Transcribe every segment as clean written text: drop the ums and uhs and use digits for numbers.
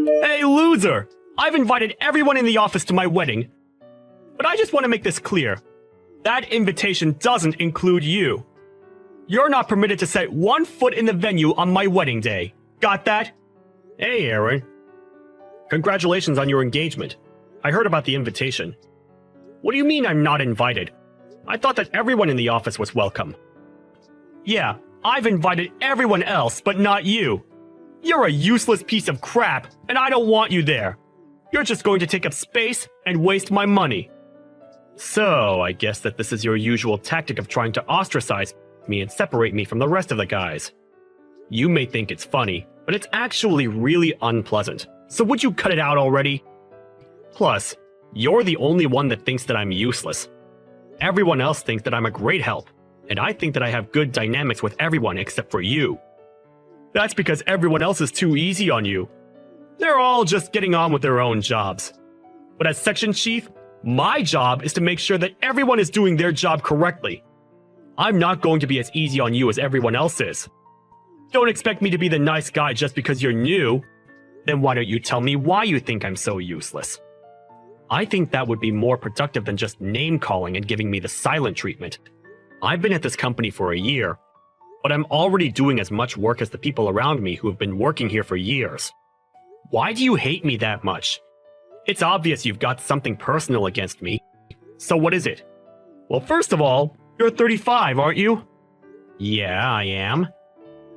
Hey, loser! I've invited everyone in the office to my wedding. But I just want to make this clear. That invitation doesn't include you. You're not permitted to set one foot in the venue on my wedding day. Got that? Hey, Aaron. Congratulations on your engagement. I heard about the invitation. What do you mean I'm not invited? I thought that everyone in the office was welcome. Yeah, I've invited everyone else, but not you. You're a useless piece of crap, and I don't want you there. You're just going to take up space and waste my money. So, I guess that this is your usual tactic of trying to ostracize me and separate me from the rest of the guys. You may think it's funny, but it's actually really unpleasant. So would you cut it out already? Plus, you're the only one that thinks that I'm useless. Everyone else thinks that I'm a great help, and I think that I have good dynamics with everyone except for you. That's because everyone else is too easy on you. They're all just getting on with their own jobs. But as section chief, my job is to make sure that everyone is doing their job correctly. I'm not going to be as easy on you as everyone else is. Don't expect me to be the nice guy just because you're new. Then why don't you tell me why you think I'm so useless? I think that would be more productive than just name-calling and giving me the silent treatment. I've been at this company for a year, but I'm already doing as much work as the people around me who have been working here for years. Why do you hate me that much? It's obvious you've got something personal against me. So what is it? Well, first of all, you're 35, aren't you? Yeah, I am.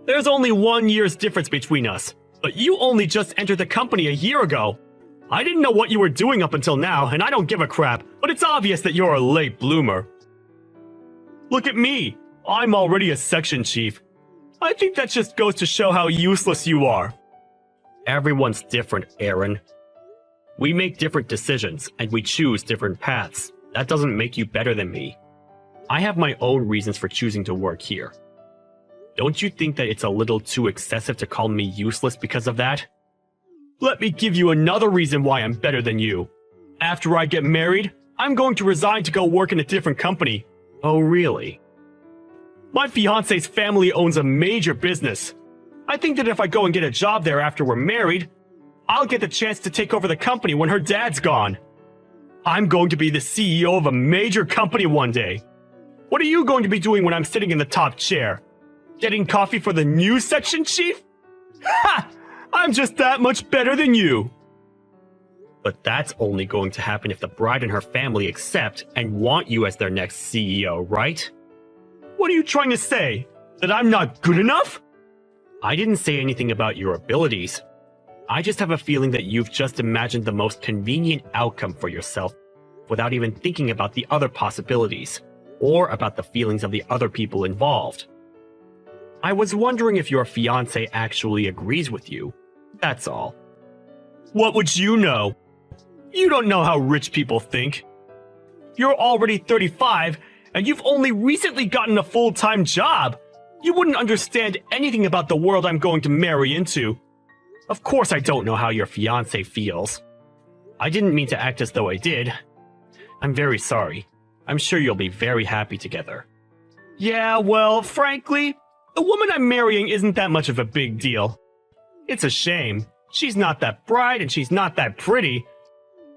There's only 1 year's difference between us, but you only just entered the company a year ago. I didn't know what you were doing up until now, and I don't give a crap, but it's obvious that you're a late bloomer. Look at me. I'm already a section chief. I think that just goes to show how useless you are. Everyone's different, Aaron. We make different decisions, and we choose different paths. That doesn't make you better than me. I have my own reasons for choosing to work here. Don't you think that it's a little too excessive to call me useless because of that? Let me give you another reason why I'm better than you. After I get married, I'm going to resign to go work in a different company. Oh, really? My fiance's family owns a major business. I think that if I go and get a job there after we're married, I'll get the chance to take over the company when her dad's gone. I'm going to be the CEO of a major company one day. What are you going to be doing when I'm sitting in the top chair? Getting coffee for the new section chief? Ha! I'm just that much better than you. But that's only going to happen if the bride and her family accept and want you as their next CEO, right? What are you trying to say? That I'm not good enough? I didn't say anything about your abilities. I just have a feeling that you've just imagined the most convenient outcome for yourself without even thinking about the other possibilities, or about the feelings of the other people involved. I was wondering if your fiancé actually agrees with you. That's all. What would you know? You don't know how rich people think. You're already 35, and you've only recently gotten a full-time job. You wouldn't understand anything about the world I'm going to marry into. Of course I don't know how your fiancé feels. I didn't mean to act as though I did. I'm very sorry. I'm sure you'll be very happy together. Yeah, well, frankly, the woman I'm marrying isn't that much of a big deal. It's a shame. She's not that bright and she's not that pretty.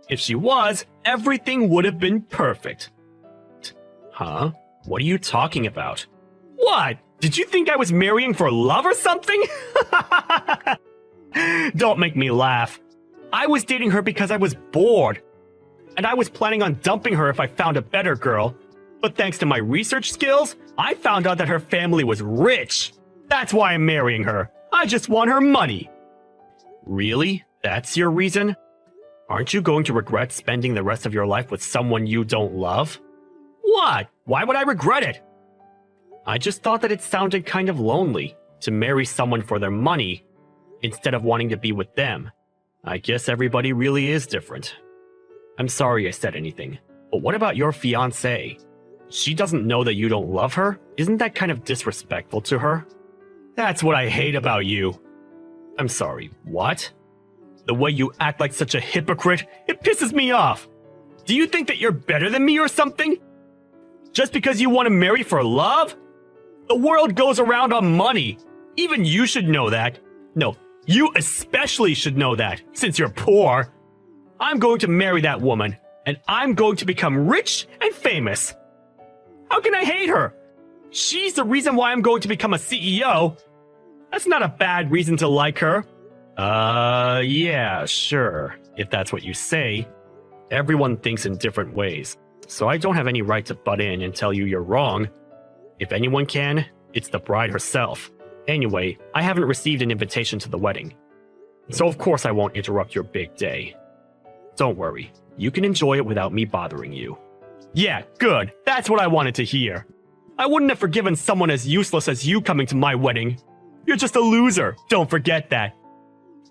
If she was, everything would have been perfect. Huh? What are you talking about? What? Did you think I was marrying for love or something? Don't make me laugh. I was dating her because I was bored. And I was planning on dumping her if I found a better girl. But thanks to my research skills, I found out that her family was rich. That's why I'm marrying her. I just want her money. Really? That's your reason? Aren't you going to regret spending the rest of your life with someone you don't love? What? Why would I regret it? I just thought that it sounded kind of lonely to marry someone for their money instead of wanting to be with them. I guess everybody really is different. I'm sorry I said anything, but what about your fiancée? She doesn't know that you don't love her? Isn't that kind of disrespectful to her? That's what I hate about you. I'm sorry, what? The way you act like such a hypocrite, it pisses me off. Do you think that you're better than me or something? Just because you want to marry for love? The world goes around on money. Even you should know that. No, You especially should know that, since you're poor. I'm going to marry that woman, and I'm going to become rich and famous. How can I hate her? She's the reason why I'm going to become a CEO. That's not a bad reason to like her. Yeah, sure, if that's what you say. Everyone thinks in different ways, so I don't have any right to butt in and tell you you're wrong. If anyone can, it's the bride herself. Anyway, I haven't received an invitation to the wedding, so of course I won't interrupt your big day. Don't worry, you can enjoy it without me bothering you. Yeah, good, that's what I wanted to hear. I wouldn't have forgiven someone as useless as you coming to my wedding. You're just a loser, don't forget that.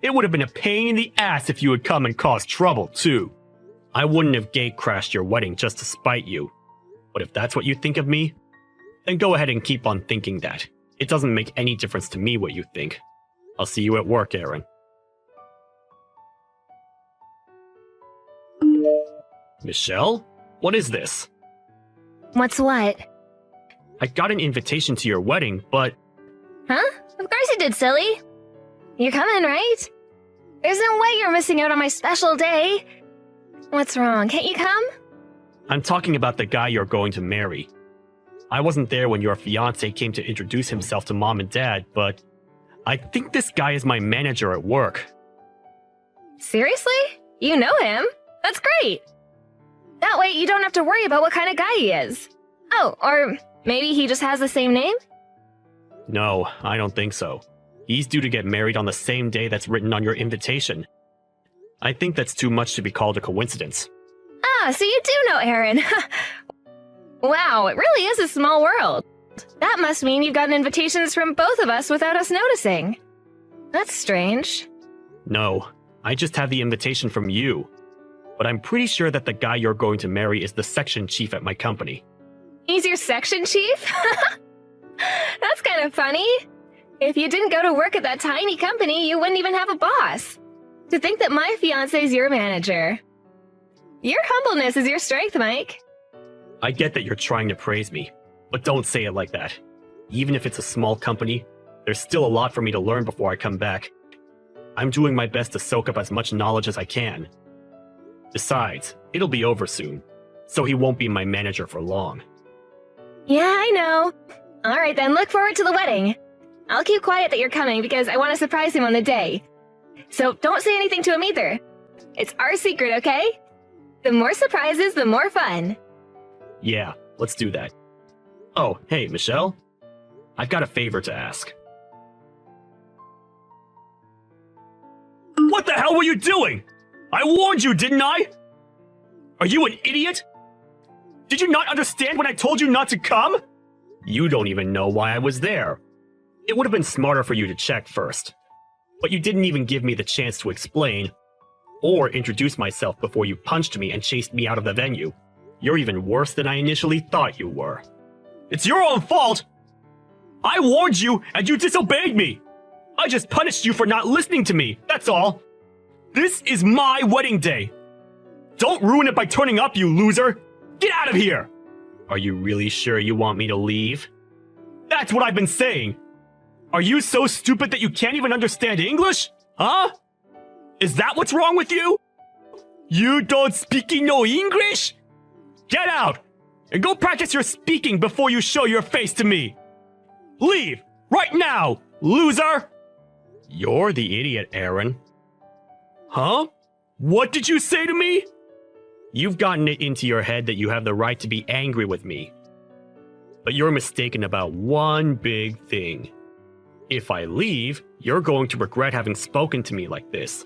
It would have been a pain in the ass if you had come and caused trouble, too. I wouldn't have gate-crashed your wedding just to spite you. But if that's what you think of me, then go ahead and keep on thinking that. It doesn't make any difference to me what you think. I'll see you at work, Aaron. Michelle? What is this? What's what? I got an invitation to your wedding, but... Huh? Of course you did, silly. You're coming, right? There's no way you're missing out on my special day. What's wrong? Can't you come? I'm talking about the guy you're going to marry. I wasn't there when your fiancé came to introduce himself to Mom and Dad, but I think this guy is my manager at work. Seriously? You know him? That's great. That way you don't have to worry about what kind of guy he is. Oh, or maybe he just has the same name? No, I don't think so. He's due to get married on the same day that's written on your invitation. I think that's too much to be called a coincidence. Ah, so you do know Aaron. Wow, it really is a small world. That must mean you've gotten invitations from both of us without us noticing. That's strange. No, I just have the invitation from you. But I'm pretty sure that the guy you're going to marry is the section chief at my company. He's your section chief? That's kind of funny. If you didn't go to work at that tiny company, you wouldn't even have a boss. To think that my fiancé's your manager. Your humbleness is your strength, Mike. I get that you're trying to praise me, but don't say it like that. Even if it's a small company, there's still a lot for me to learn before I come back. I'm doing my best to soak up as much knowledge as I can. Besides, it'll be over soon, so he won't be my manager for long. Yeah, I know. Alright then, look forward to the wedding. I'll keep quiet that you're coming because I want to surprise him on the day. So don't say anything to him either. It's our secret, okay? The more surprises, the more fun. Yeah, let's do that. Oh, hey, Michelle. I've got a favor to ask. What the hell were you doing? I warned you, didn't I? Are you an idiot? Did you not understand when I told you not to come? You don't even know why I was there. It would have been smarter for you to check first. But you didn't even give me the chance to explain, or introduce myself before you punched me and chased me out of the venue. You're even worse than I initially thought you were. It's your own fault! I warned you, and you disobeyed me! I just punished you for not listening to me, that's all! This is my wedding day! Don't ruin it by turning up, you loser! Get out of here! Are you really sure you want me to leave? That's what I've been saying! Are you so stupid that you can't even understand English? Huh? Is that what's wrong with you? You don't speak no English? Get out! And go practice your speaking before you show your face to me! Leave! Right now, loser! You're the idiot, Aaron. Huh? What did you say to me? You've gotten it into your head that you have the right to be angry with me. But you're mistaken about one big thing. If I leave, you're going to regret having spoken to me like this.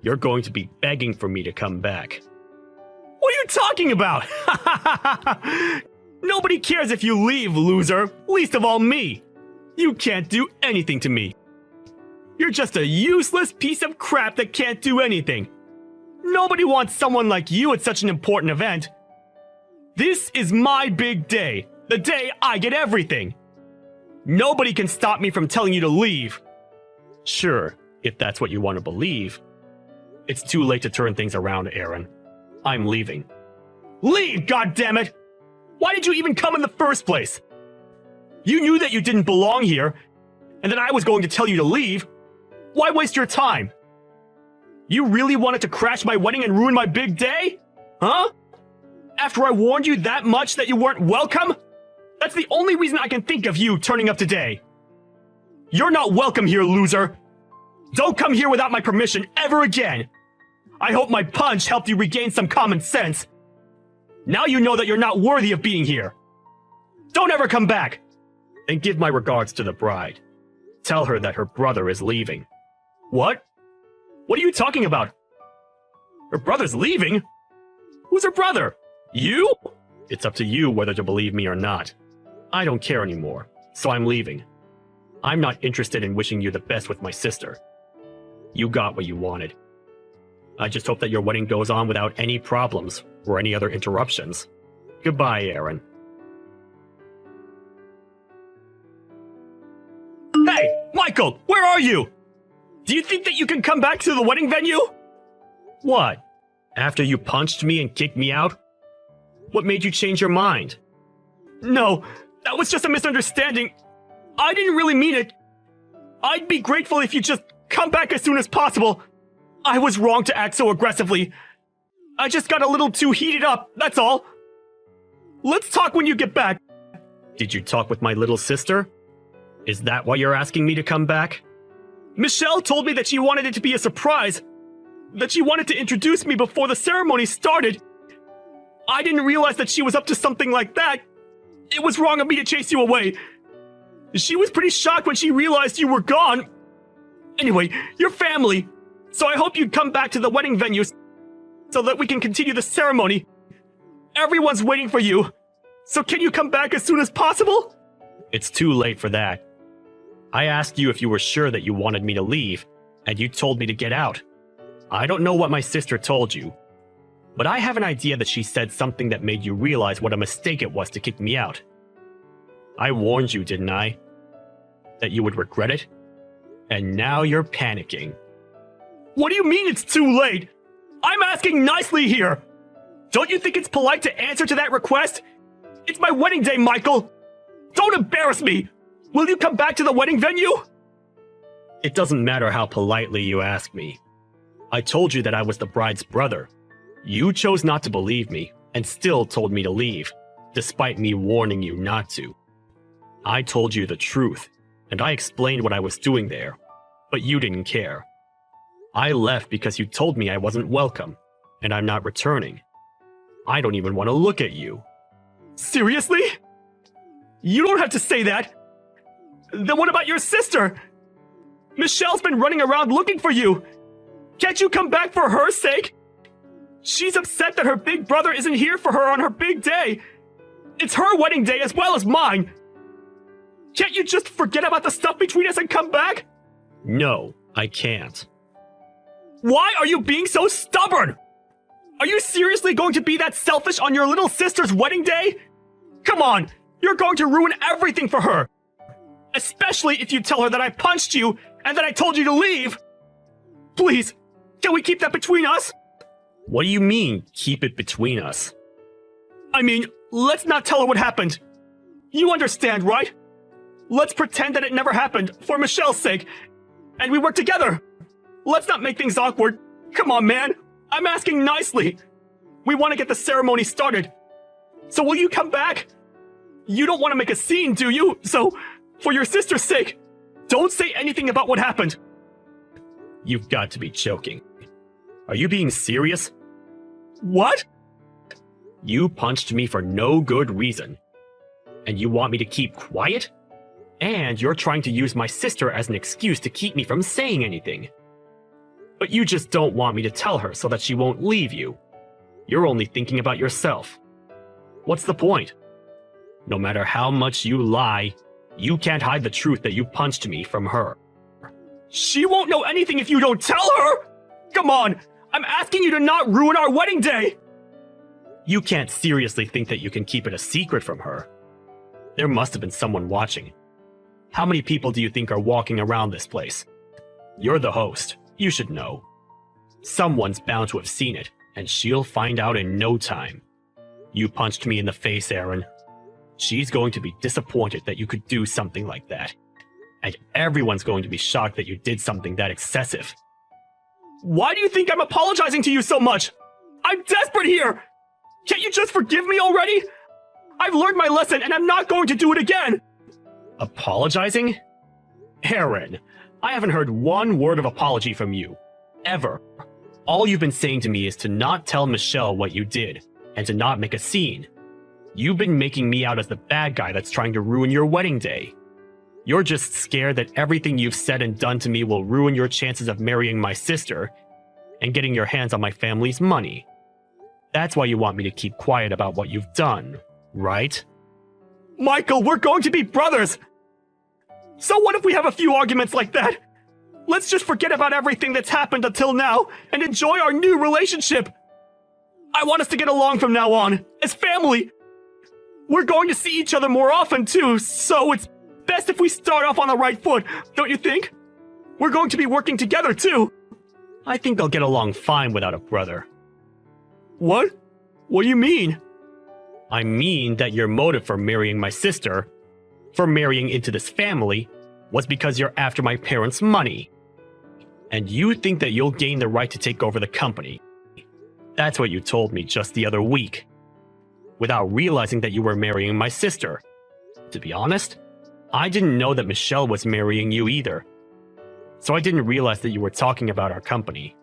You're going to be begging for me to come back. What are you talking about? Nobody cares if you leave, loser. Least of all me. You can't do anything to me. You're just a useless piece of crap that can't do anything. Nobody wants someone like you at such an important event. This is my big day. The day I get everything. Nobody can stop me from telling you to leave. Sure, if that's what you want to believe. It's too late to turn things around, Aaron. I'm leaving. Leave, goddammit! Why did you even come in the first place? You knew that you didn't belong here, and that I was going to tell you to leave. Why waste your time? You really wanted to crash my wedding and ruin my big day? Huh? After I warned you that much that you weren't welcome? That's the only reason I can think of you turning up today. You're not welcome here, loser. Don't come here without my permission ever again. I hope my punch helped you regain some common sense. Now you know that you're not worthy of being here. Don't ever come back. And give my regards to the bride. Tell her that her brother is leaving. What? What are you talking about? Her brother's leaving? Who's her brother? You? It's up to you whether to believe me or not. I don't care anymore, so I'm leaving. I'm not interested in wishing you the best with my sister. You got what you wanted. I just hope that your wedding goes on without any problems or any other interruptions. Goodbye, Aaron. Hey, Michael, where are you? Do you think that you can come back to the wedding venue? What? After you punched me and kicked me out? What made you change your mind? No, that was just a misunderstanding. I didn't really mean it. I'd be grateful if you just come back as soon as possible. I was wrong to act so aggressively. I just got a little too heated up, that's all. Let's talk when you get back. Did you talk with my little sister? Is that why you're asking me to come back? Michelle told me that she wanted it to be a surprise. That she wanted to introduce me before the ceremony started. I didn't realize that she was up to something like that. It was wrong of me to chase you away. She was pretty shocked when she realized you were gone. Anyway, you're family, so I hope you'd come back to the wedding venue so that we can continue the ceremony. Everyone's waiting for you, so can you come back as soon as possible? It's too late for that. I asked you if you were sure that you wanted me to leave, and you told me to get out. I don't know what my sister told you, but I have an idea that she said something that made you realize what a mistake it was to kick me out. I warned you, didn't I? That you would regret it? And now you're panicking. What do you mean it's too late? I'm asking nicely here. Don't you think it's polite to answer to that request? It's my wedding day, Michael. Don't embarrass me. Will you come back to the wedding venue? It doesn't matter how politely you ask me. I told you that I was the bride's brother. You chose not to believe me and still told me to leave, despite me warning you not to. I told you the truth, and I explained what I was doing there, but you didn't care. I left because you told me I wasn't welcome, and I'm not returning. I don't even want to look at you. Seriously? You don't have to say that. Then what about your sister? Michelle's been running around looking for you. Can't you come back for her sake? She's upset that her big brother isn't here for her on her big day. It's her wedding day as well as mine. Can't you just forget about the stuff between us and come back? No, I can't. Why are you being so stubborn? Are you seriously going to be that selfish on your little sister's wedding day? Come on, you're going to ruin everything for her. Especially if you tell her that I punched you and that I told you to leave. Please, can we keep that between us? What do you mean, keep it between us? I mean, let's not tell her what happened. You understand, right? Let's pretend that it never happened, for Michelle's sake. And we work together. Let's not make things awkward. Come on, man. I'm asking nicely. We want to get the ceremony started. So will you come back? You don't want to make a scene, do you? So, for your sister's sake, don't say anything about what happened. You've got to be joking. Are you being serious? What? You punched me for no good reason. And you want me to keep quiet? And you're trying to use my sister as an excuse to keep me from saying anything. But you just don't want me to tell her so that she won't leave you. You're only thinking about yourself. What's the point? No matter how much you lie, you can't hide the truth that you punched me from her. She won't know anything if you don't tell her! Come on! I'm asking you to not ruin our wedding day! You can't seriously think that you can keep it a secret from her. There must have been someone watching. How many people do you think are walking around this place? You're the host. You should know. Someone's bound to have seen it, and she'll find out in no time. You punched me in the face, Aaron. She's going to be disappointed that you could do something like that. And everyone's going to be shocked that you did something that excessive. Why do you think I'm apologizing to you so much? I'm desperate here! Can't you just forgive me already? I've learned my lesson and I'm not going to do it again! Apologizing? Aaron, I haven't heard one word of apology from you. Ever. All you've been saying to me is to not tell Michelle what you did, and to not make a scene. You've been making me out as the bad guy that's trying to ruin your wedding day. You're just scared that everything you've said and done to me will ruin your chances of marrying my sister and getting your hands on my family's money. That's why you want me to keep quiet about what you've done, right? Michael, we're going to be brothers! So what if we have a few arguments like that? Let's just forget about everything that's happened until now and enjoy our new relationship. I want us to get along from now on, as family. We're going to see each other more often too, so it's best if we start off on the right foot, don't you think? We're going to be working together too. I think they'll get along fine without a brother. What? What do you mean? I mean that your motive for marrying my sister, for marrying into this family, was because you're after my parents' money. And you think that you'll gain the right to take over the company. That's what you told me just the other week. Without realizing that you were marrying my sister. To be honest, I didn't know that Michelle was marrying you either. So I didn't realize that you were talking about our company.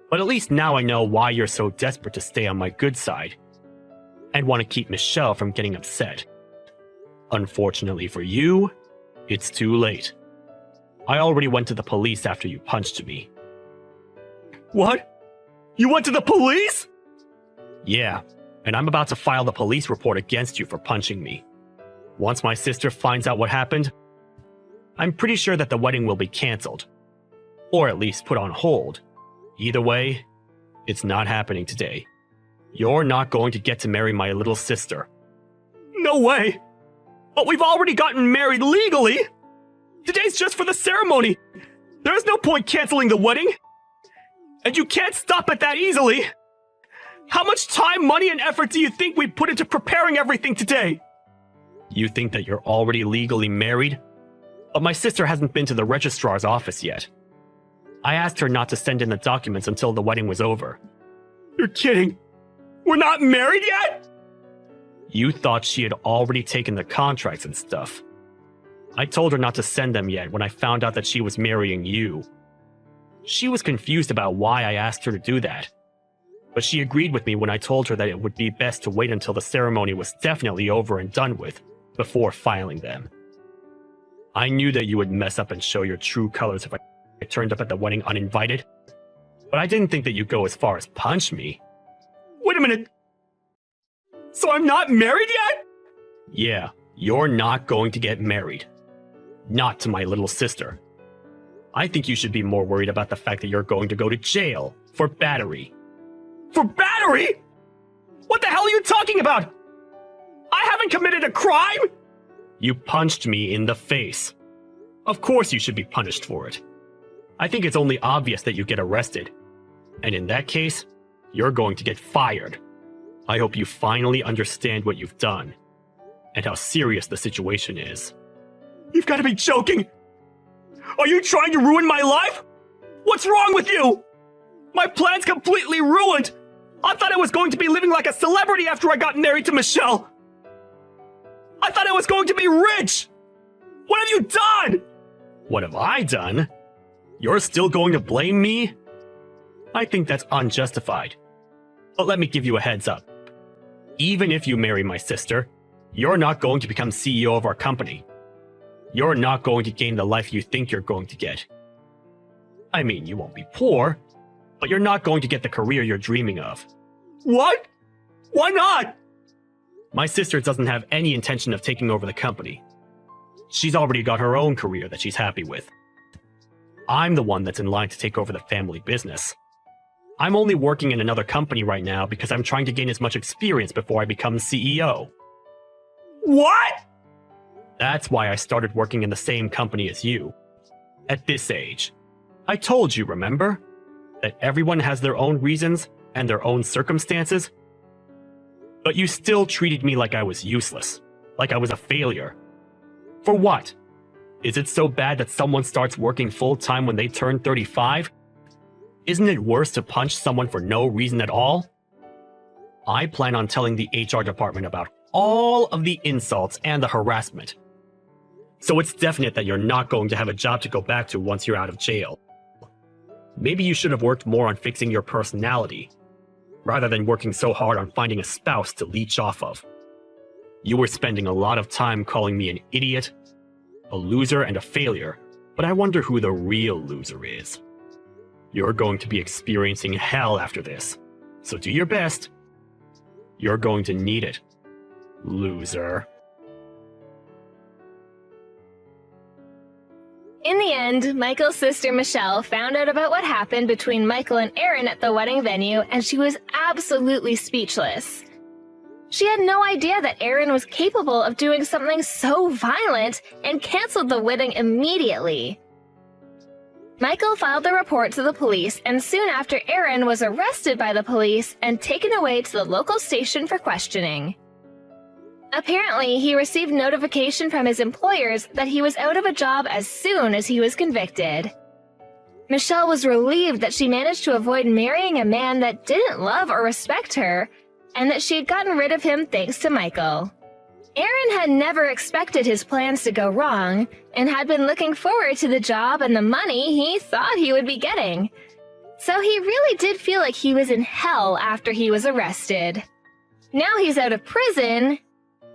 But at least now I know why you're so desperate to stay on my good side. And want to keep Michelle from getting upset. Unfortunately for you, it's too late. I already went to the police after you punched me. What? You went to the police? Yeah, and I'm about to file the police report against you for punching me. Once my sister finds out what happened, I'm pretty sure that the wedding will be cancelled. Or at least put on hold. Either way, it's not happening today. You're not going to get to marry my little sister. No way! But we've already gotten married legally! Today's just for the ceremony! There's no point canceling the wedding! And you can't stop it that easily! How much time, money, and effort do you think we put into preparing everything today? You think that you're already legally married? But my sister hasn't been to the registrar's office yet. I asked her not to send in the documents until the wedding was over. You're kidding! We're not married yet?! You thought she had already taken the contracts and stuff. I told her not to send them yet when I found out that she was marrying you. She was confused about why I asked her to do that. But she agreed with me when I told her that it would be best to wait until the ceremony was definitely over and done with, before filing them. I knew that you would mess up and show your true colors if I turned up at the wedding uninvited. But I didn't think that you'd go as far as punch me. Wait a minute! So I'm not married yet? Yeah, you're not going to get married. Not to my little sister. I think you should be more worried about the fact that you're going to go to jail for battery. For battery? What the hell are you talking about? I haven't committed a crime! You punched me in the face. Of course you should be punished for it. I think it's only obvious that you get arrested. And in that case, you're going to get fired. I hope you finally understand what you've done, and how serious the situation is. You've got to be joking! Are you trying to ruin my life? What's wrong with you? My plan's completely ruined! I thought I was going to be living like a celebrity after I got married to Michelle! I thought I was going to be rich! What have you done? What have I done? You're still going to blame me? I think that's unjustified. But let me give you a heads up. Even if you marry my sister, you're not going to become CEO of our company. You're not going to gain the life you think you're going to get. I mean, you won't be poor, but you're not going to get the career you're dreaming of. What? Why not? My sister doesn't have any intention of taking over the company. She's already got her own career that she's happy with. I'm the one that's in line to take over the family business. I'm only working in another company right now because I'm trying to gain as much experience before I become CEO. What? That's why I started working in the same company as you. At this age. I told you, remember? That everyone has their own reasons and their own circumstances. But you still treated me like I was useless. Like I was a failure. For what? Is it so bad that someone starts working full-time when they turn 35? Isn't it worse to punch someone for no reason at all? I plan on telling the HR department about all of the insults and the harassment. So it's definite that you're not going to have a job to go back to once you're out of jail. Maybe you should have worked more on fixing your personality, rather than working so hard on finding a spouse to leech off of. You were spending a lot of time calling me an idiot, a loser, and a failure, but I wonder who the real loser is. You're going to be experiencing hell after this, so do your best. You're going to need it, loser. In the end, Michael's sister Michelle found out about what happened between Michael and Aaron at the wedding venue, and she was absolutely speechless. She had no idea that Aaron was capable of doing something so violent and canceled the wedding immediately. Michael filed the report to the police, and soon after, Aaron was arrested by the police and taken away to the local station for questioning. Apparently, he received notification from his employers that he was out of a job as soon as he was convicted. Michelle was relieved that she managed to avoid marrying a man that didn't love or respect her, and that she had gotten rid of him thanks to Michael. Aaron had never expected his plans to go wrong, and had been looking forward to the job and the money he thought he would be getting. So he really did feel like he was in hell after he was arrested. Now he's out of prison.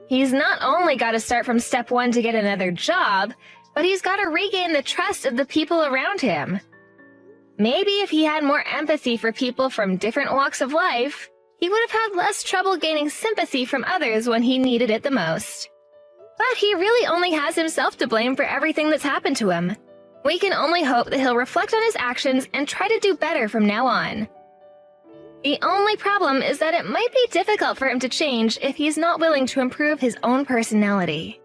He's not only got to start from step one to get another job, but he's got to regain the trust of the people around him. Maybe if he had more empathy for people from different walks of life, he would have had less trouble gaining sympathy from others when he needed it the most. But he really only has himself to blame for everything that's happened to him. We can only hope that he'll reflect on his actions and try to do better from now on. The only problem is that it might be difficult for him to change if he's not willing to improve his own personality.